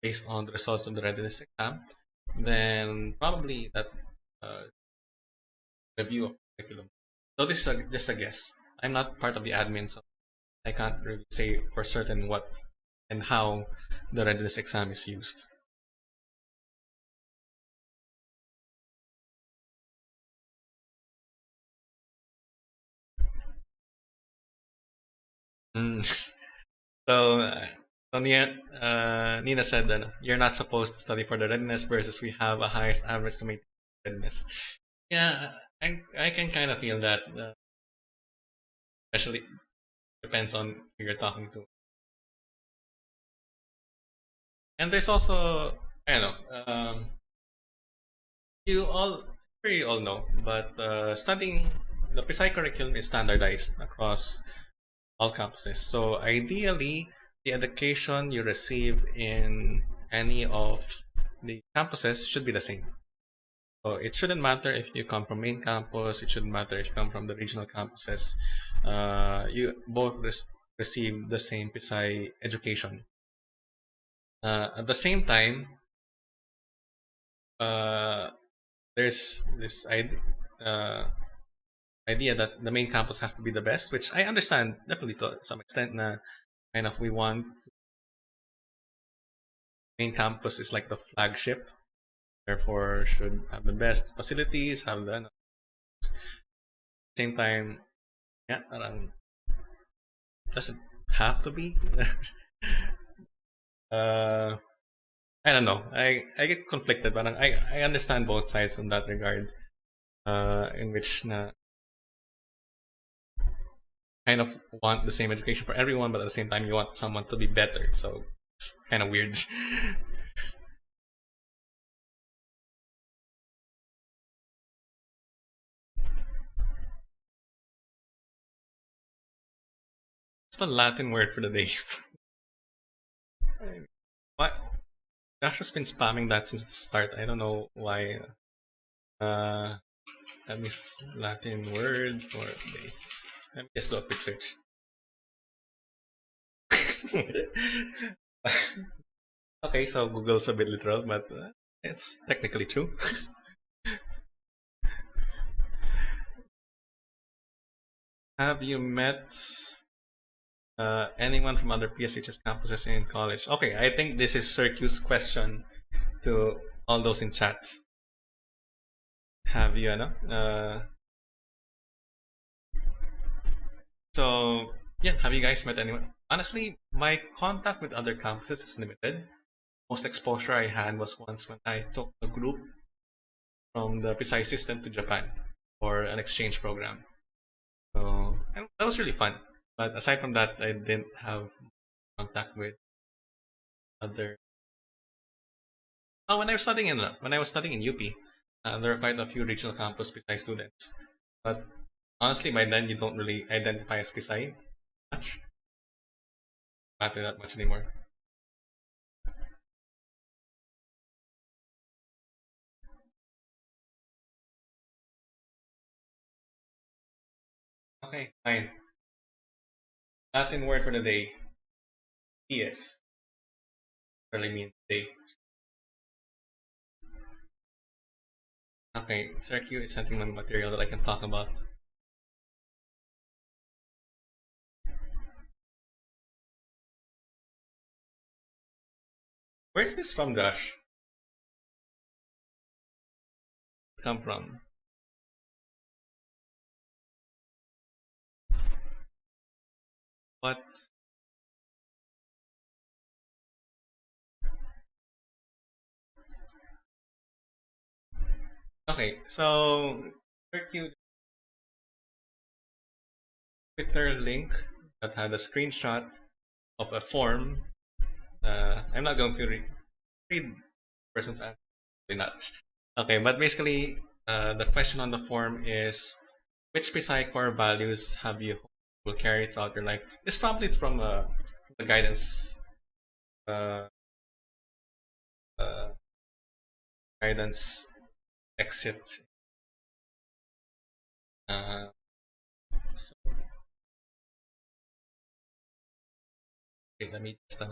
based on the results of the readiness exam, then probably that uh, review of curriculum. So this is just a guess. I'm not part of the admin, so I can't really say for certain what and how the readiness exam is used. Mm. So, Nina said that you're not supposed to study for the readiness versus we have a highest average to maintain readiness. Yeah, I can kind of feel that, especially depends on who you're talking to. And there's also, I don't know, you all, sure you all know, but studying the PSI curriculum is standardized across all campuses. So ideally, the education you receive in any of the campuses should be the same. So it shouldn't matter if you come from main campus. It shouldn't matter if you come from the regional campuses. You both receive the same PSI education. At the same time, uh, there's this idea that the main campus has to be the best, which I understand definitely to some extent. Na kind of we want main campus is like the flagship, therefore should have the best facilities, have the same time, yeah, doesn't have to be. uh, I don't know. I get conflicted, but I understand both sides in that regard. In which kind of want the same education for everyone, but at the same time you want someone to be better. So it's kind of weird. It's the Latin word for the day. What? Josh has been spamming that since the start. I don't know why. Uh, that means Latin word for the day. Let me just do a quick search. Okay, so Google's a bit literal, but it's technically true. Have you met anyone from other PSHS campuses in college? Okay, I think this is Circuit's question to all those in chat. Have you, ano? So, yeah, have you guys met anyone? Honestly, my contact with other campuses is limited. Most exposure I had was once when I took a group from the PSI system to Japan for an exchange program. So, and that was really fun. But aside from that, I didn't have contact with other. Oh, when I was studying in UP, there were quite a few regional campus PSI students. But honestly, by then you don't really identify as PSI much. Matter that much anymore. Okay, fine. Latin word for the day. Yes, really means day. Okay, Circu is sending me material that I can talk about. Where is this from, Josh? Come from? What? Okay, so Circu Twitter link. that had a screenshot of a form. I'm not going to read person's answer. Probably not. Okay, but basically, the question on the form is, which PSI core values have you will carry throughout your life? This probably is from the guidance uh, uh, guidance exit. Uh, so, okay, let me just.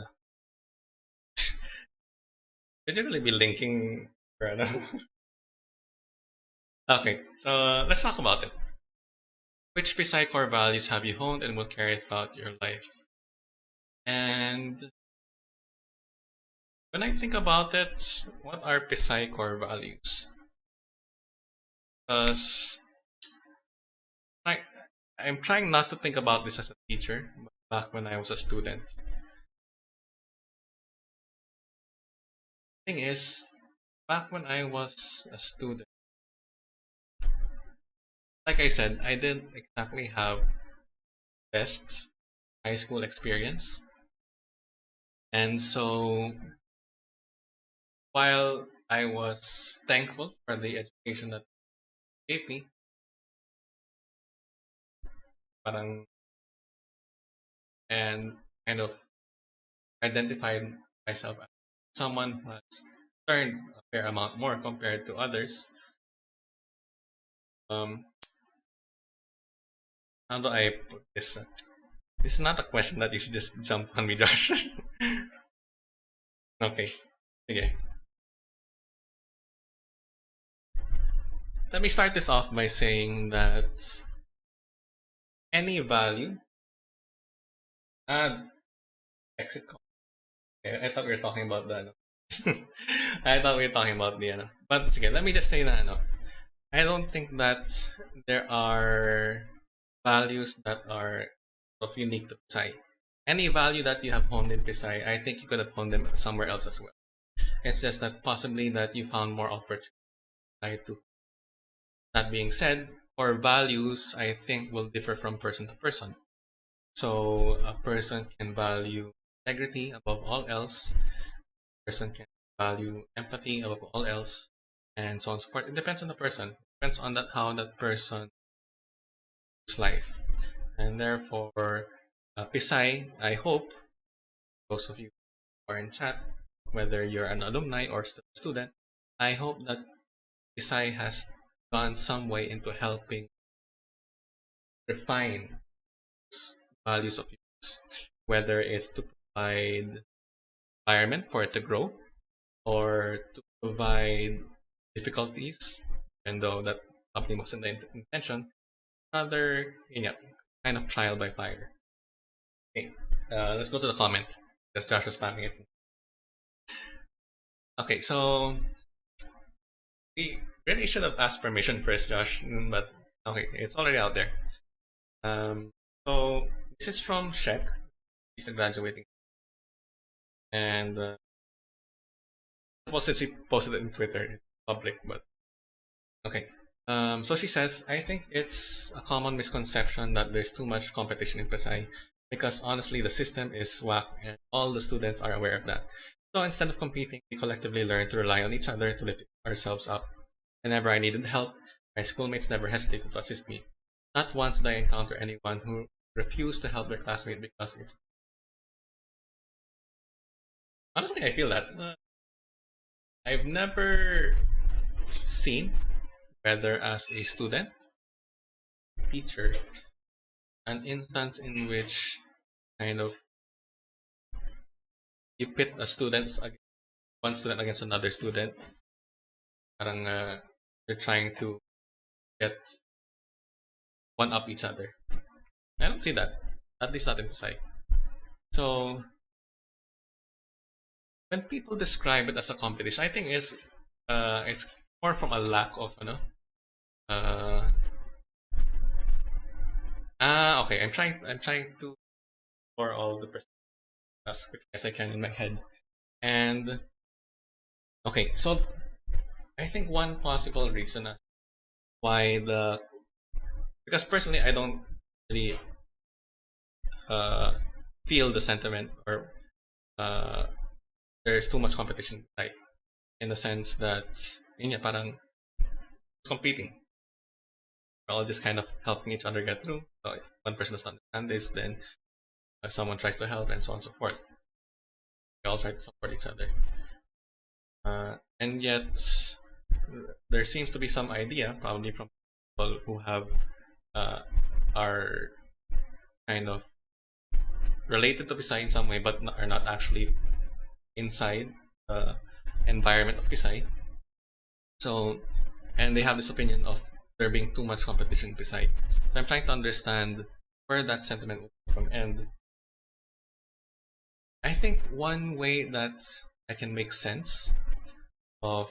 Should you really be linking? Right now? Okay, so let's talk about it. Which PSI core values have you honed and will carry throughout your life? And when I think about it, what are PSI core values? Because I, I'm trying not to think about this as a teacher, but back when I was a student. Thing is, back when I was a student, like I said, I didn't exactly have best high school experience. And so while I was thankful for the education that gave me, parang, and kind of identified myself as someone who has learned a fair amount more compared to others. Um, how do I put this? This is not a question that you should just jump on me, Josh. Okay, okay. Let me start this off by saying that any value, add exit. Okay, I thought we were talking about the ano. I thought we were talking about the ano. But sige, let me just say that ano. I don't think that there are values that are of unique to Pisay. Any value that you have honed in Pisay, I think you could have honed them somewhere else as well. It's just that possibly that you found more opportunity to. That being said, core values I think will differ from person to person. So a person can value integrity above all else. A person can value empathy above all else, and so on and so forth. It depends on the person. It depends on that how that person lives life, and therefore, Pisay, I hope those of you who are in chat, whether you're an alumni or student, I hope that Pisay has gone some way into helping refine values of yours, whether it's to provide environment for it to grow or to provide difficulties, even though that probably wasn't the intention, rather, kind of trial by fire. Okay, let's go to the comment because Josh is spamming it. Okay, so we really should have asked permission first, Josh, but okay, it's already out there. So this is from Shek. He's a graduating, and well, since he posted it in Twitter, it's public, but okay. So she says, I think it's a common misconception that there's too much competition in Pasay because honestly, the system is whack and all the students are aware of that. So instead of competing, we collectively learn to rely on each other to lift ourselves up. Whenever I needed help, my schoolmates never hesitated to assist me. Not once did I encounter anyone who refused to help their classmate because it's. Honestly, I feel that. I've never seen, whether as a student, teacher, an instance in which kind of you pit one student against another student. Parang they're trying to get one up each other. I don't see that. At least not in Pasay. So when people describe it as a competition, I think it's more from a lack of uh okay. I'm trying to for all the perspectives as quickly as I can in my head. And okay, so I think one possible reason why because personally I don't really feel the sentiment, or there's too much competition, like in the sense that yun nga, parang competing. We're all just kind of helping each other get through. So if one person doesn't understand this, then someone tries to help, and so on and so forth. We all try to support each other. And yet, there seems to be some idea, probably from people who have are kind of related to Pisay in some way, but are not actually inside the environment of Pisay. So, and they have this opinion of there being too much competition in Pisay. So I'm trying to understand where that sentiment will come from. And I think one way that I can make sense of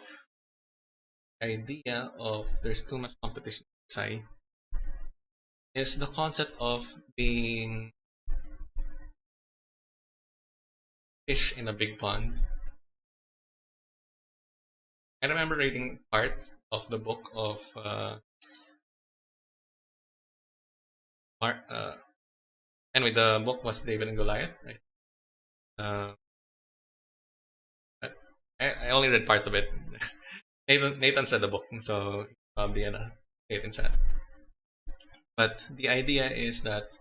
the idea of there's too much competition in Pisay is the concept of being fish in a big pond. I remember reading parts of the book of anyway, the book was David and Goliath, right? I only read part of it. Nathan's read the book, so probably say it in chat. But the idea is that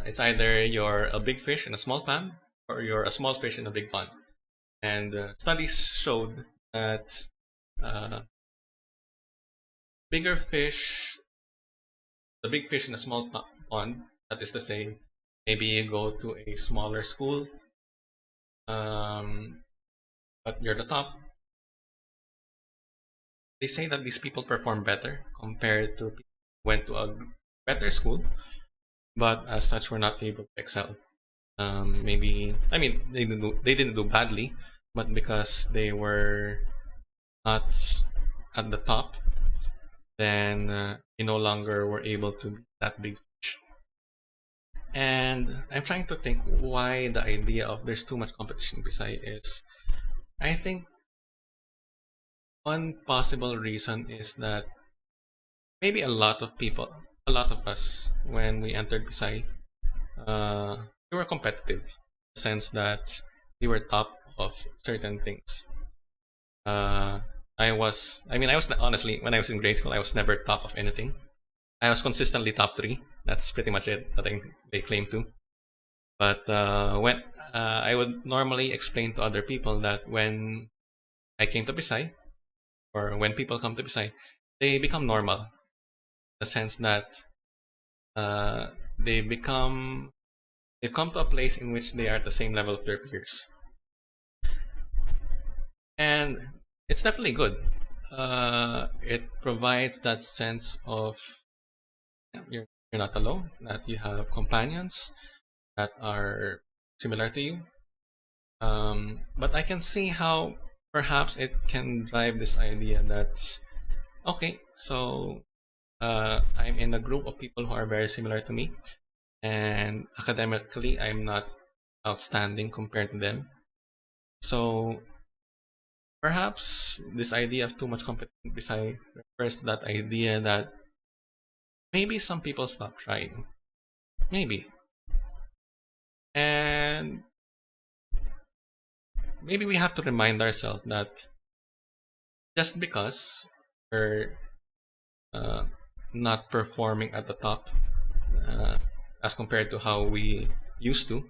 it's either you're a big fish in a small pond, or you're a small fish in a big pond. And studies showed that bigger fish, the big fish in a small pond, that is to say, maybe you go to a smaller school, but you're the top. They say that these people perform better compared to people who went to a better school, but as such were not able to excel. Maybe, I mean, they didn't do badly, but because they were not at the top, then they no longer were able to be that big fish. And I'm trying to think why the idea of there's too much competition beside is, I think one possible reason is that maybe a lot of us, when we entered Pisay, we were competitive, in the sense that we were top of certain things. I was honestly, when I was in grade school, I was never top of anything. I was consistently top 3. That's pretty much it that they claim to. But when I would normally explain to other people that when I came to Pisay, or when people come to Pisay, they become normal. In the sense that they've come to a place in which they are at the same level of their peers. And it's definitely good. It provides that sense of you're not alone, that you have companions that are similar to you. But I can see how perhaps it can drive this idea that, okay, so I'm in a group of people who are very similar to me, and academically I'm not outstanding compared to them. So perhaps this idea of too much competition beside refers to that idea that maybe some people stop trying. Maybe. And maybe we have to remind ourselves that just because we're not performing at the top as compared to how we used to,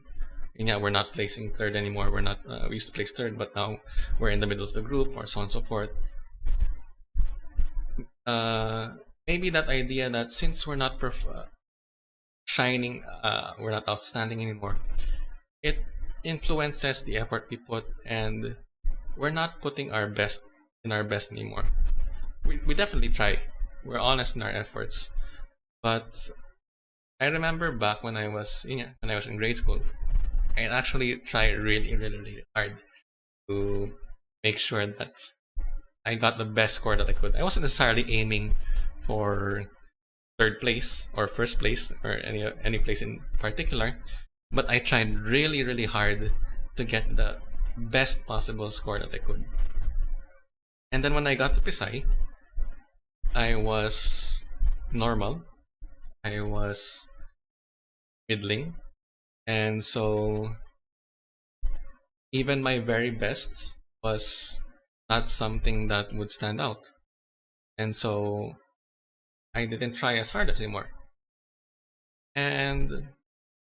and yeah, we're not placing third anymore. We're not. We used to place third, but now we're in the middle of the group, or so on and so forth. Maybe that idea that since we're not shining, we're not outstanding anymore, it influences the effort we put, and we're not putting our best anymore. We definitely try. We're honest in our efforts, but I remember back when I was in grade school, I actually tried really, really, really hard to make sure that I got the best score that I could. I wasn't necessarily aiming for third place or first place or any place in particular, but I tried really, really hard to get the best possible score that I could. And then when I got to Pisay, I was normal. I was middling. And so even my very best was not something that would stand out. And so I didn't try as hard as anymore. And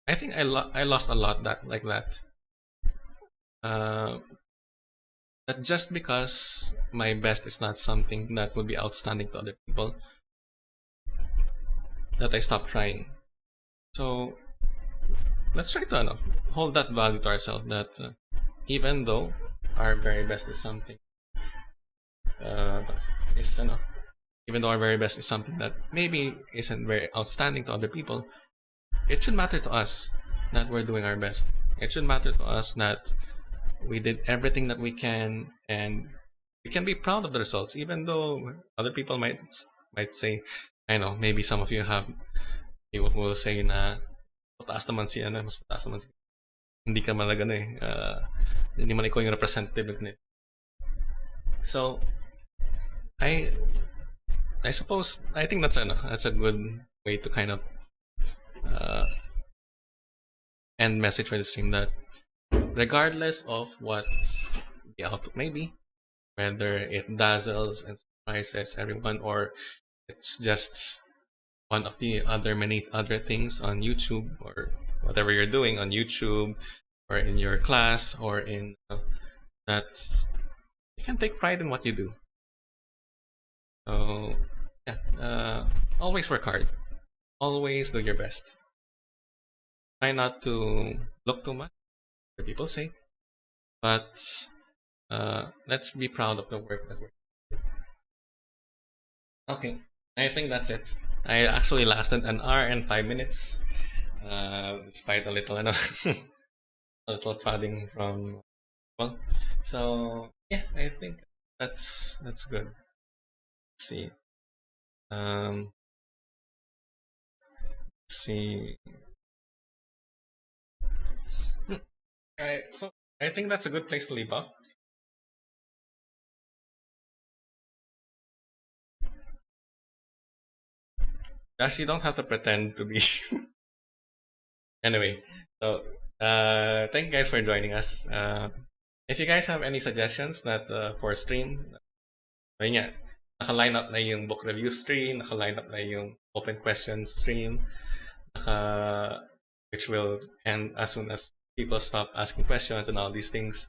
I think I lost a lot that like that. Uh, that just because my best is not something that would be outstanding to other people, that I stopped trying. So let's try to hold that value to ourselves that even though our very best is something uh, is even though our very best is something that maybe isn't very outstanding to other people, it should matter to us that we're doing our best. It should matter to us that we did everything that we can, and we can be proud of the results, even though other people might say, I know, maybe some of you have people will say na mataas naman si ano, mas mataas naman si hindi ka malaga na eh. Hindi man ikaw yung representative nito. So I I suppose I think that's a good way to kind of uh, end message for the stream, that regardless of what the output may be, whether it dazzles and surprises everyone or it's just one of the other many other things on YouTube or whatever you're doing on YouTube or in your class or in that, you can take pride in what you do. So yeah, always work hard. Always do your best. Try not to look too much, what people say, but let's be proud of the work that we're doing. Okay, I think that's it. I actually lasted an hour and 5 minutes, despite a little, a little prodding from well. So yeah, I think that's good. Let's see. See. Alright, so I think that's a good place to leave off. Actually, you don't have to pretend to be. Anyway, so thank you guys for joining us. If you guys have any suggestions that for stream, ayun nga, naka-line up na yung book review stream, naka-line up na yung open questions stream, which will end as soon as people stop asking questions and all these things.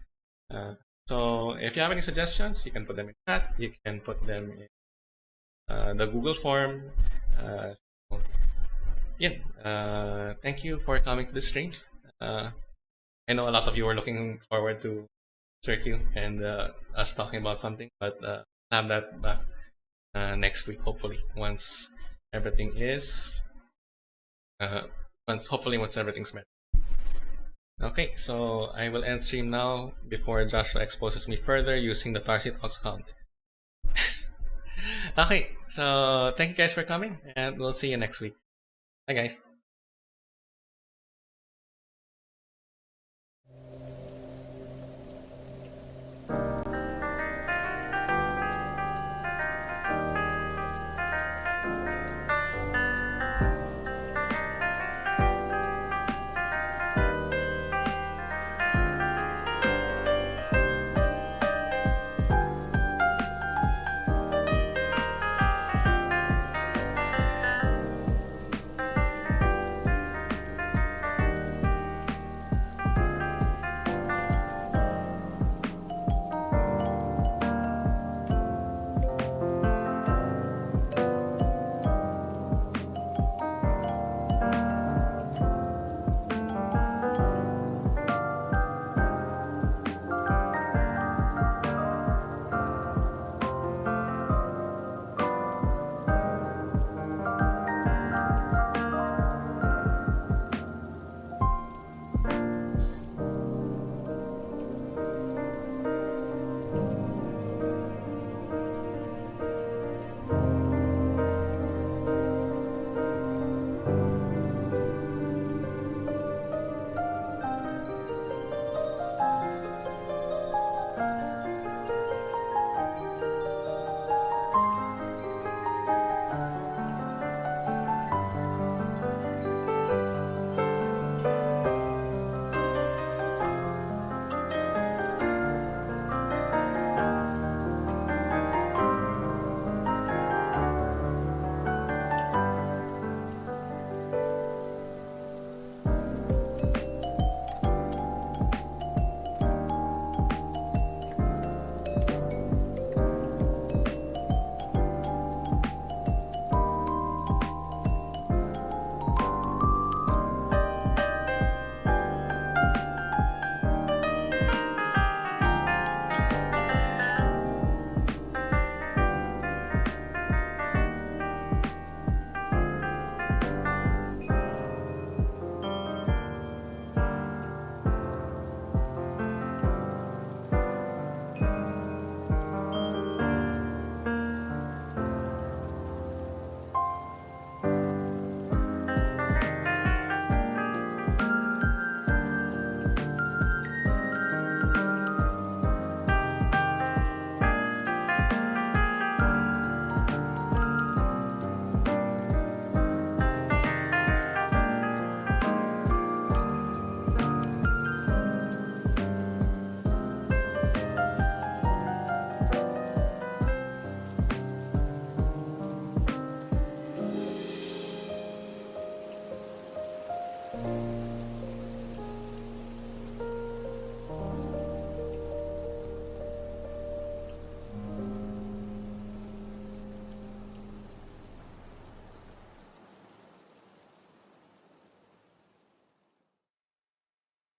So if you have any suggestions, you can put them in chat. You can put them in the Google form. So, yeah, thank you for coming to the stream. I know a lot of you are looking forward to Circuit and us talking about something, but have that back next week, hopefully, once everything is once everything's met. Okay, so I will end stream now before Joshua exposes me further using the Tarcy Talks account. Okay, so thank you guys for coming, and we'll see you next week. Bye, guys.